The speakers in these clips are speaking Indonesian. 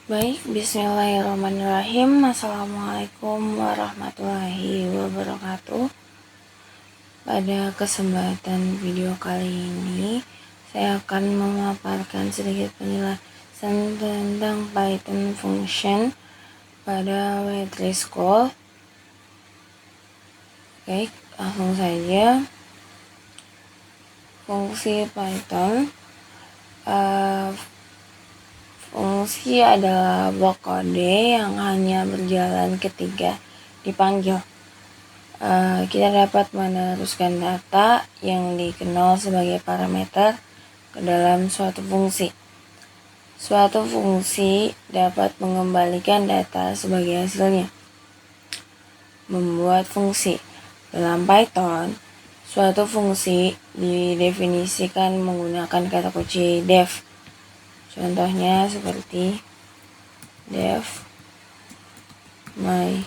Baik, bismillahirrahmanirrahim. Assalamualaikum warahmatullahi wabarakatuh. Pada kesempatan video kali ini, saya akan memaparkan sedikit penjelasan tentang Python function pada W3 School. Baik, langsung saja. Fungsi Python. Fungsi adalah blok kode yang hanya berjalan ketika dipanggil. Kita dapat meneruskan data yang dikenal sebagai parameter ke dalam suatu fungsi. Suatu fungsi dapat mengembalikan data sebagai hasilnya. Membuat fungsi. Dalam Python, suatu fungsi didefinisikan menggunakan kata kunci def. Contohnya seperti def my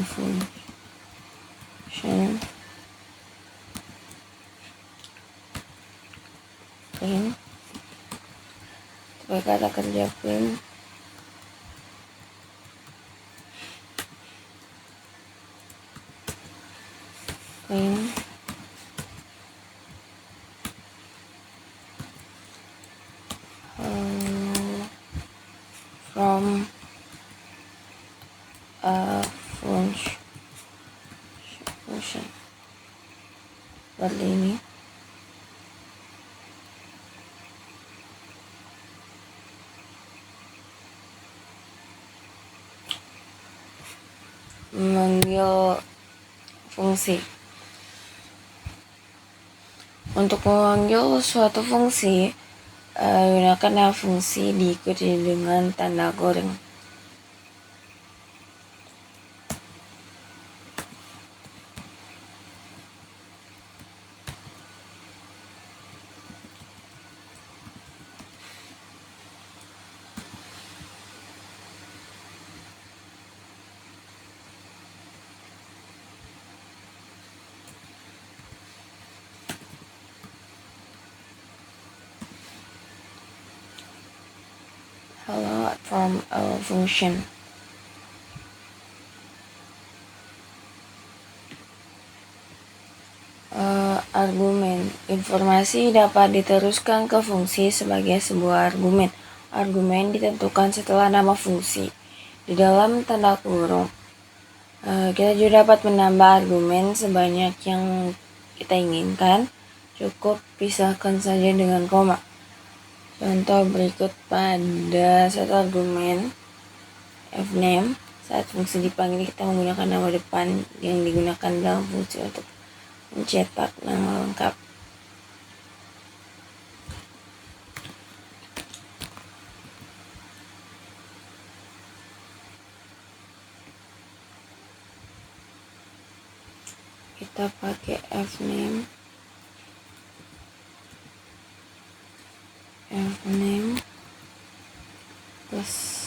function print, sebagai kata kerja print from a function seperti ini. Memanggil fungsi. Untuk memanggil suatu fungsi, gunakan fungsi diikuti dengan tanda goreng. Hello from a function. Argumen. Informasi dapat diteruskan ke fungsi sebagai sebuah argumen. Argumen ditentukan setelah nama fungsi. Di dalam tanda kurung, kita juga dapat menambah argumen sebanyak yang kita inginkan. Cukup pisahkan saja dengan koma. Contoh berikut pada satu argumen fname. Saat fungsi dipanggil, kita menggunakan nama depan yang digunakan dalam fungsi untuk mencetak nama lengkap. Kita pakai fname plus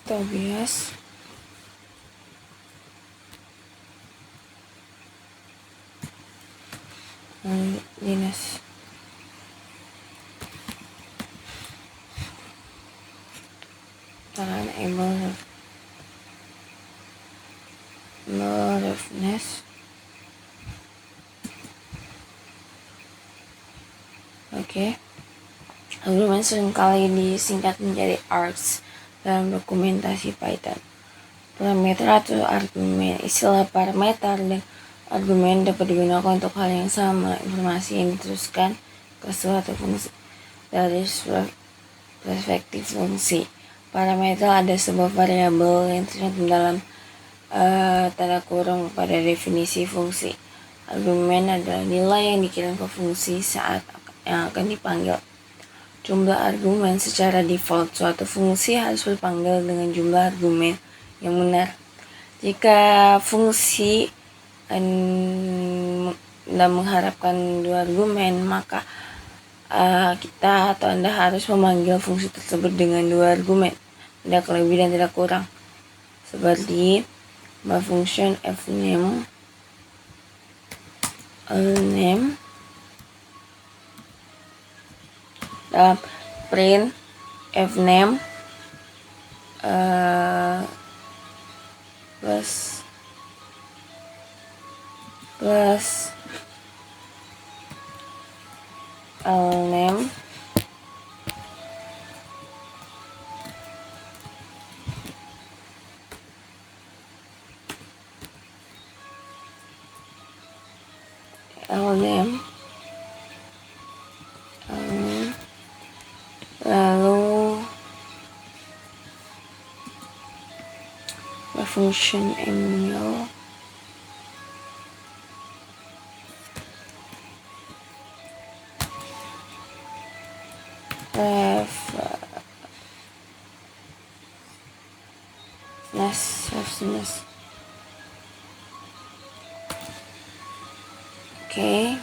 Tobias Linus. Tangan Emolefness. Oke. Argumen seringkali disingkat menjadi args dalam dokumentasi Python. Parameter atau argumen. Istilah parameter dan argumen dapat digunakan untuk hal yang sama. Informasi yang diteruskan ke suatu fungsi. Dari perspektif fungsi, parameter ada sebuah variabel yang tercantum dalam tanda kurung pada definisi fungsi. Argumen adalah nilai yang dikirim ke fungsi saat yang akan dipanggil. Jumlah argumen secara default, suatu fungsi harus berpanggil dengan jumlah argumen yang benar. Jika fungsi Anda mengharapkan 2 argumen, maka kita atau Anda harus memanggil fungsi tersebut dengan 2 argumen, tidak lebih dan tidak kurang. Seperti my function fname dalam print fname plus name lalu function email Oke.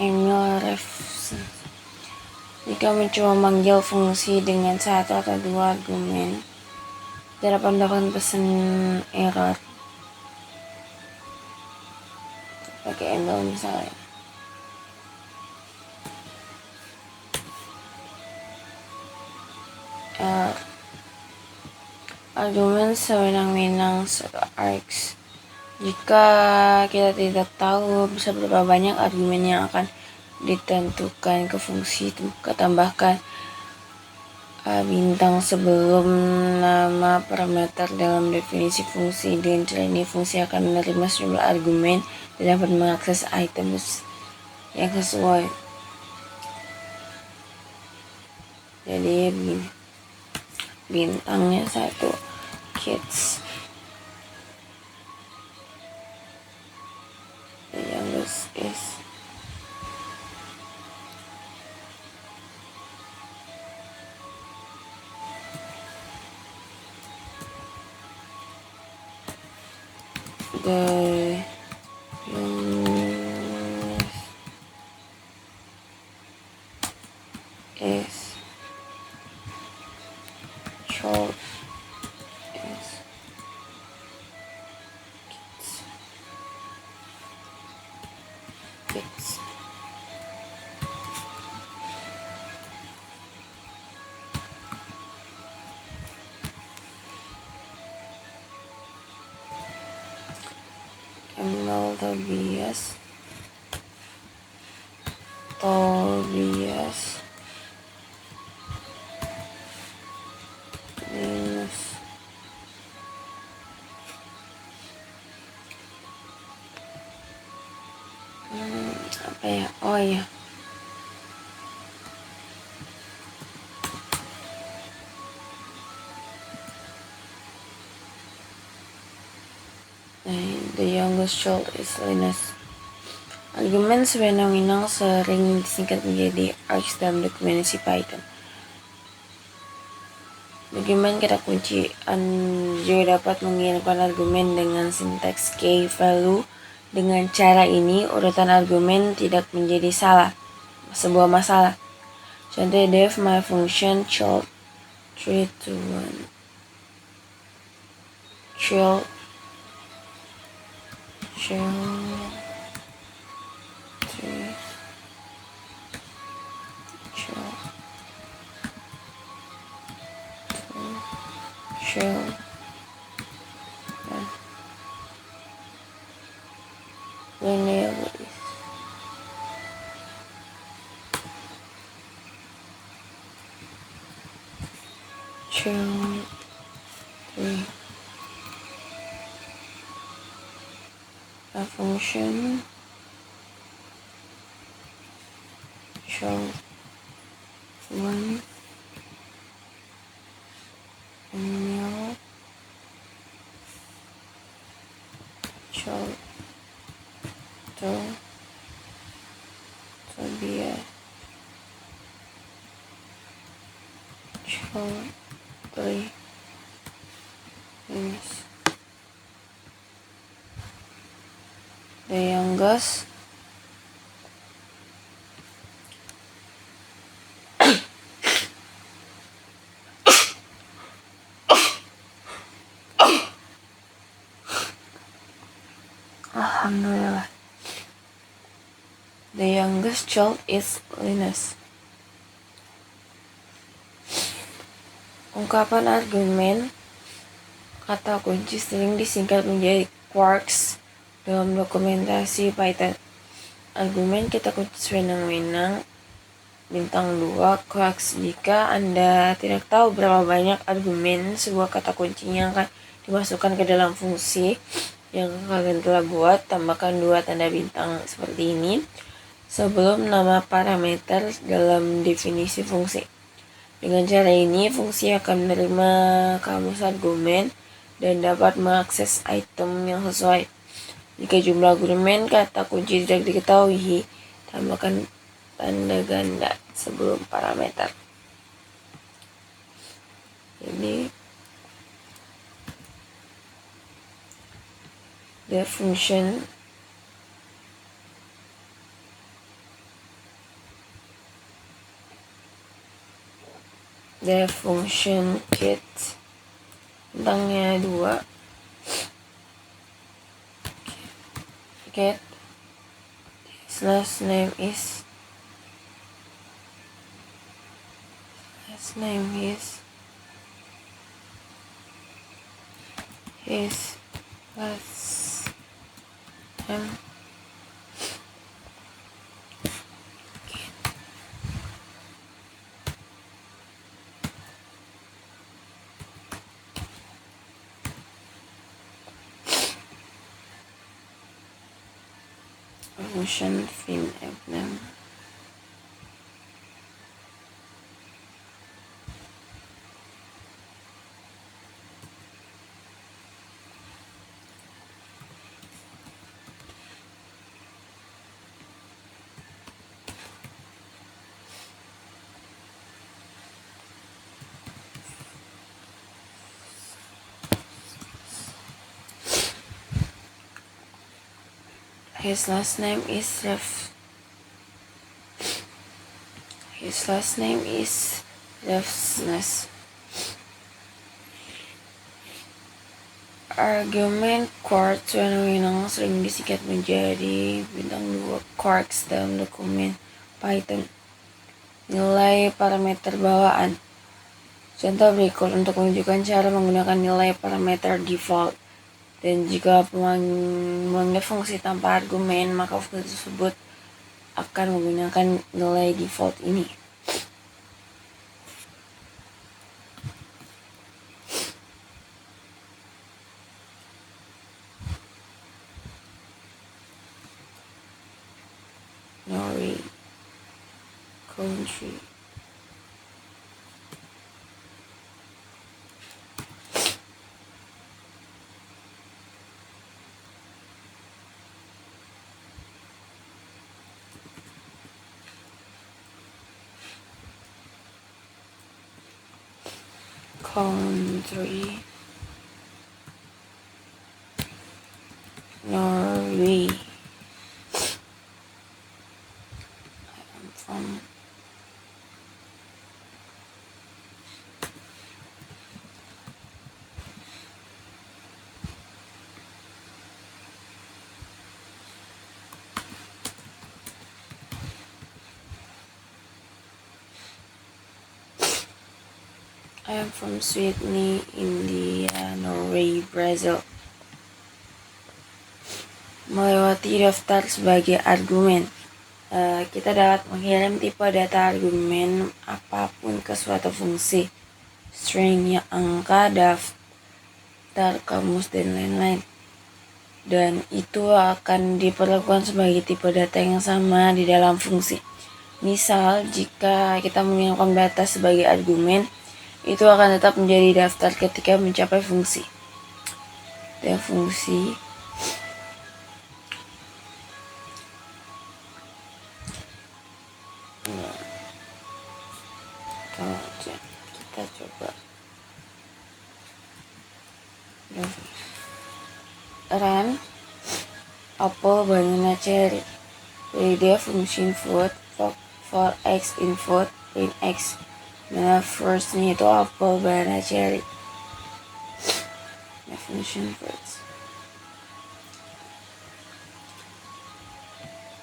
Email ref. Jika mencoba memanggil fungsi dengan 1 atau 2 argumen, tidak dapat mendapatkan pesan error. Pakai email misalnya. Argumen sewenang-wenang args. Jika kita tidak tahu seberapa banyak argumen yang akan ditentukan ke fungsi, maka tambahkan bintang sebelum nama parameter dalam definisi fungsi. Dengan cara ini, fungsi akan menerima sejumlah argumen dan dapat mengakses items yang sesuai. Jadi bintangnya 1 kids, the youngest is the youngest is child is kids. Emerald Tobias minus apa ya? Oh ya, the youngest child is Linus. Argumen sewenang-wenang sering disingkat menjadi args dalam dokumentasi Python. Argumen kata kunci juga dapat mengirimkan argumen dengan sintaks key value. Dengan cara ini, urutan argumen tidak menjadi sebuah masalah. Contoh def my function child 3 to 1 child 3 children, families, children, a function, children, male, child, to be a child, 3 is the youngest, alhamdulillah, the youngest child is Linus. Ungkapan argumen kata kunci sering disingkat menjadi quarks dalam dokumentasi Python. Argumen kata kunci sewenang-wenang bintang 2 quarks. Jika Anda tidak tahu berapa banyak argumen sebuah kata kunci yang akan dimasukkan ke dalam fungsi yang kalian telah buat, tambahkan 2 tanda bintang seperti ini sebelum nama parameter dalam definisi fungsi. Dengan cara ini, fungsi akan menerima kamus argumen dan dapat mengakses item yang sesuai. Jika jumlah argumen kata kunci tidak diketahui, tambahkan tanda ganda sebelum parameter. Jadi, the function get bintangnya 2 get his last name is his last name function fin emblem his last name is Refsness. Argumen quarks sewenang-wenang sering disingkat menjadi bintang 2 quarks dalam dokumen Python. Nilai parameter bawaan. Contoh berikut untuk menunjukkan cara menggunakan nilai parameter default. Dan jika memanggil fungsi tanpa argumen, maka fungsi tersebut akan menggunakan nilai default ini. Norway, country. Country, Norway. I'm from I'm from Sydney, India, Norway, Brazil. Melewati daftar sebagai argumen. Kita dapat mengirim tipe data argumen apapun ke suatu fungsi, stringnya, angka, daftar kamus, dan lain-lain. Dan itu akan diperlakukan sebagai tipe data yang sama di dalam fungsi. Misal, jika kita mengirimkan data sebagai argumen, itu akan tetap menjadi daftar ketika mencapai fungsi. Dan fungsi kita coba run apple, banana, cherry. Jadi dia fungsi input for x input print x. Nah, firstnya itu apple, banana, cherry. Definition first.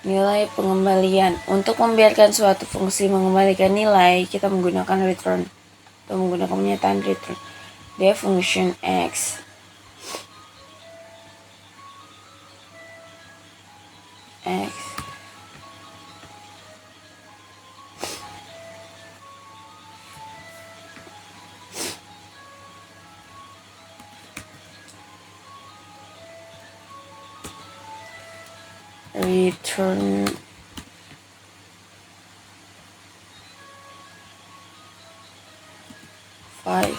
Nilai pengembalian. Untuk membiarkan suatu fungsi mengembalikan nilai, kita menggunakan return atau menggunakan pernyataan return. Dia function x. Return five.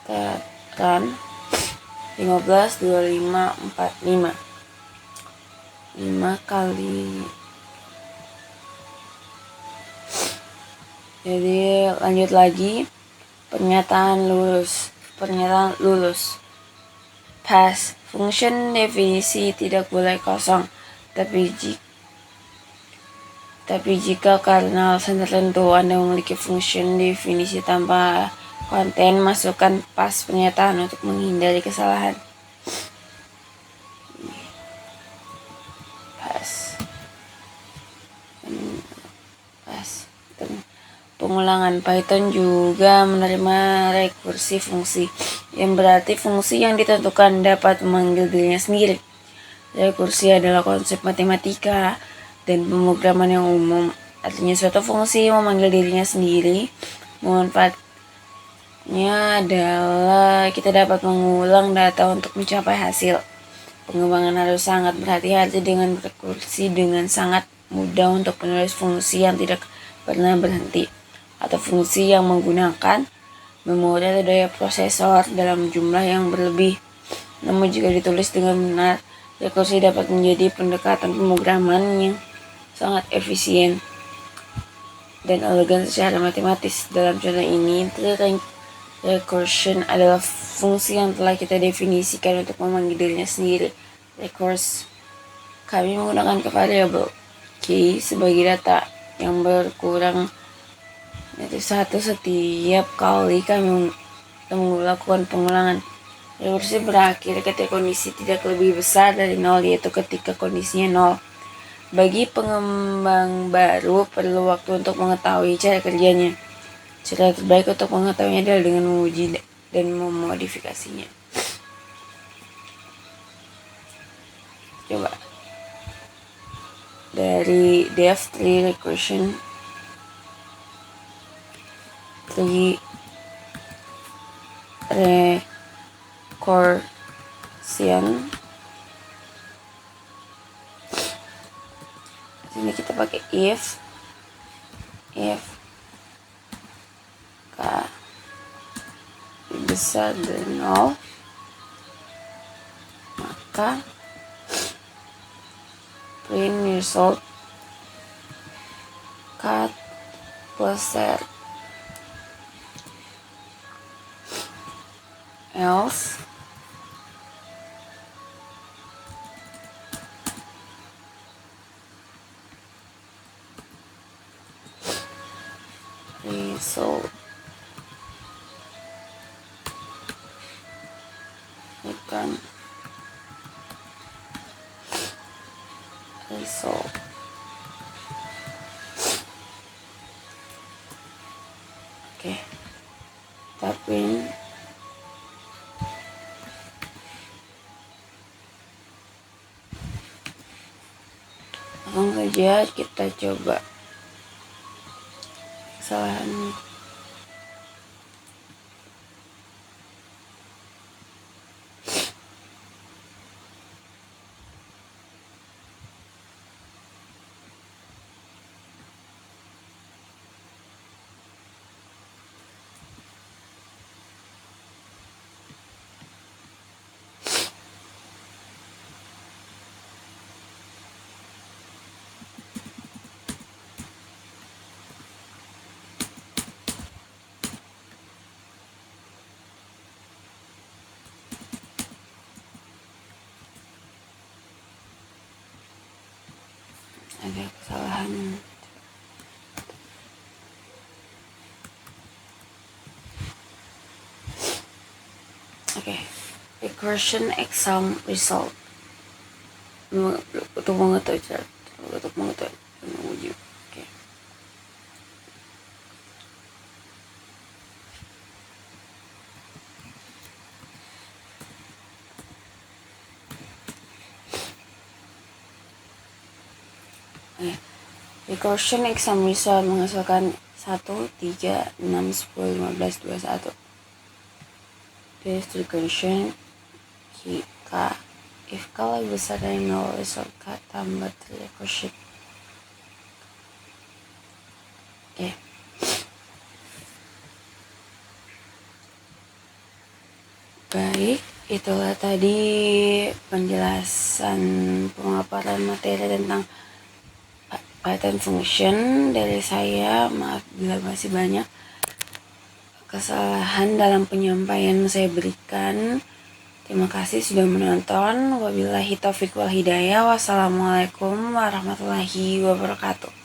Kita run 15, 25, 45. 5 kali. Jadi lanjut lagi. Pernyataan lulus. Pass. Function definisi tidak boleh kosong. Tapi jika karena alasan tertentu Anda memiliki function definisi tanpa konten, masukkan pass pernyataan untuk menghindari kesalahan. Pass. Pengulangan. Python juga menerima rekursi fungsi, yang berarti fungsi yang ditentukan dapat memanggil dirinya sendiri. Rekursi adalah konsep matematika dan pemrograman yang umum. Artinya suatu fungsi memanggil dirinya sendiri. Manfaatnya adalah kita dapat mengulang data untuk mencapai hasil. Pengembangan harus sangat berhati-hati dengan rekursi, dengan sangat mudah untuk penulis fungsi yang tidak pernah berhenti, atau fungsi yang menggunakan memori atau daya prosesor dalam jumlah yang berlebih. Namun jika ditulis dengan benar, rekursi dapat menjadi pendekatan pemrograman yang sangat efisien dan elegan secara matematis. Dalam contoh ini, recursion adalah fungsi yang telah kita definisikan untuk memanggil dirinya sendiri. Recurse, kami menggunakan variabel k sebagai data yang berkurang dari 1 setiap kali kami melakukan pengulangan. Rekursi berakhir ketika kondisi tidak lebih besar dari 0, yaitu ketika kondisinya 0. Bagi pengembang baru, perlu waktu untuk mengetahui cara kerjanya. Cara terbaik untuk mengetahuinya adalah dengan menguji dan memodifikasinya. Coba dari dev3 recursion 3 recursion. Sini kita pakai if k lebih besar dari 0, maka print result cut plus set. Else result return resolve. Oke, tapi langsung saja kita coba kesalahan. Ada kesalahan. Oke, recursion exam result untuk mengetahui menguji. Oke. Recursion exam result menghasilkan 1, 3, 6, 10, 15, 21. This recursion jika if K lebih besar dari 0, result K tambah recursion. Oke. Baik, itulah tadi penjelasan pemaparan materi tentang Python function dari saya. Maaf bila masih banyak kesalahan dalam penyampaian saya berikan. Terima kasih sudah menonton. Wabillahi taufiq wal hidayah. Wassalamualaikum warahmatullahi wabarakatuh.